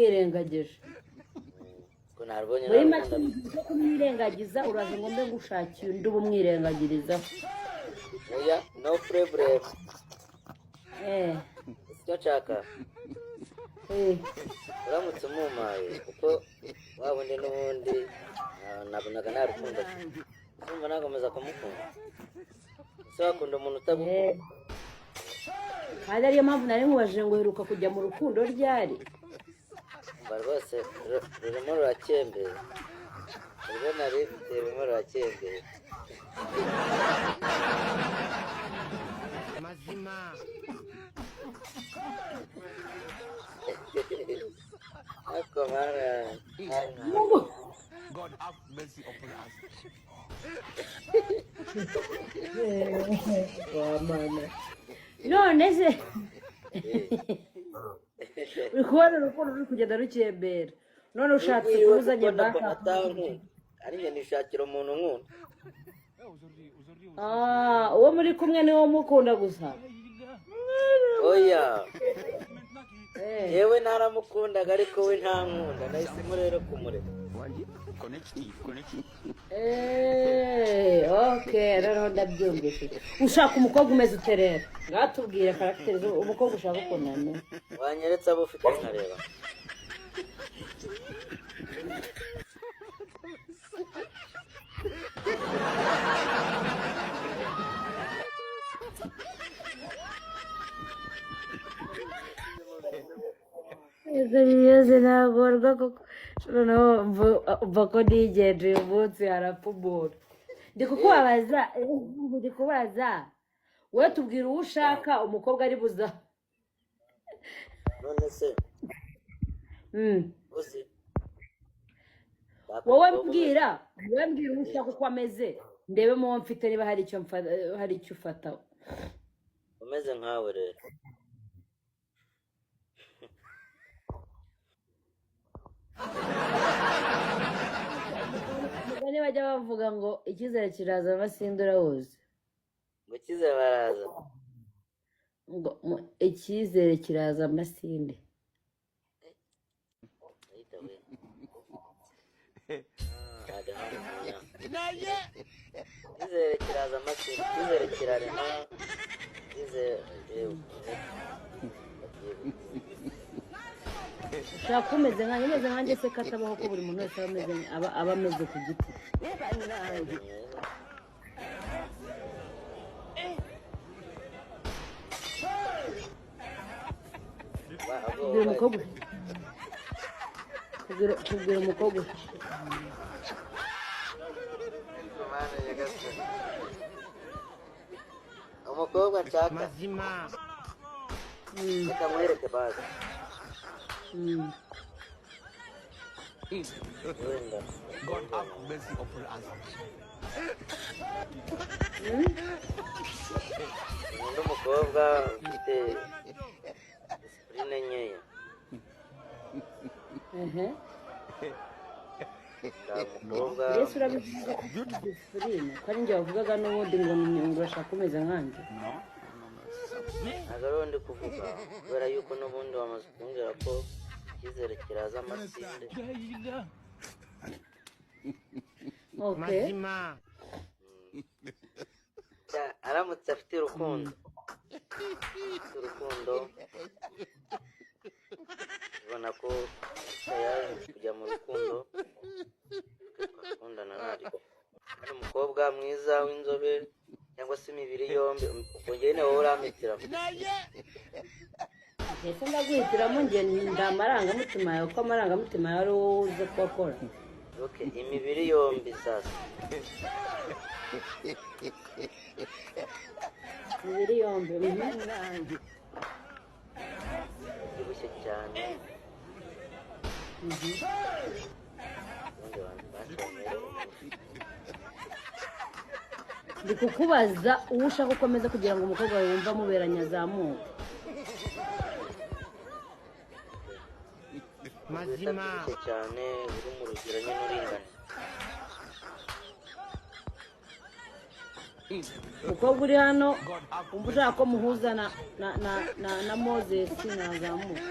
irengagije ko narbonye muri make cyo kumwirengagiza uraje ngo mbe ngushakiye undi ubumwirengagiriza oya no problem icyo nshaka uramutse umumaye kuko wabonye n'ubundi nabonaga narukunda kumva nakomeza kumukunda ese wakunda umuntu utagukunda kandi ariyo mpamvu nari nkubajije ngo heruka kujya mu rukundo ryari mba rwose rurimo rurakembera urwo nari rurimo rurakembera mazima ako mara God have mercy upon us. none se uri kubona urukundo ruri kugenda rukembera none ushatse kubuzanya baka ari njye nishakira umuntu nkunda uwo muri kumwe niwo mukunda gusa oya yewe naramukundaga ariko we nta nkunda nahisemo rero kumureka okay rero ndabyumvise ushaka umukobwa umeze uterera ngatubwire karacteri umukobwa ushaka ukunane wanyeretse abo ufite nkareba yose nagorwa koko noneho mva ko nigende uyu munsi harapfumura ndikubaza we tubwira uwo ushaka umukobwa ari buza none se uzi wowe mbwira uwo ushaka uko ameze ndebe mu wo mfite niba hari icyo ufata umeze nkawe rero mugani bajya bavuga ngo icyizere kiraza amasindura wose ngo icyizere baraza ngo icyizere kiraza amasinde icyizere kiraza amasinde icyizere kirarema icyizere ushaka kumeze nkanjye se katabaho ko buri muntu wese aba ameze ku giti tubwira umukobwa umukobwa nshaka mazima reka mwereke baza God have mercy upon us. undi umukobwa ufite disipurine nkeya umukobwa mbese urabivuga ko ufite disipurine ko ari njye wavugaga n'ubundi ngo urashaka umeze nkanjye ntabwo ariho ndi kuvuga kubera yuko n'ubundi wamaze kumbwira ko icyizere kiraza amasinde Mazima aramutse afite urukundo ubona ko yaje kujya mu rukundo twakundana naryo ari umukobwa mwiza w'inzobe cyangwa se imibiri yombi ukongera nawe uramuhitiramo ese ndaguhitiramo njye nda amarangamutima yawe ko amarangamutima yawe ari wowe uzi ko akora imibiri yombi sasa imibiri yombi ubyibushye cyane ndi kukubaza uwo ushaka ukomeza kugira ngo umukobwa wawe wumve amuberanye azamuke mazima cyane uri mu rugero nyine uringaniye umukobwa uri hano wumva ushaka ko muhuza na Moses nazamuka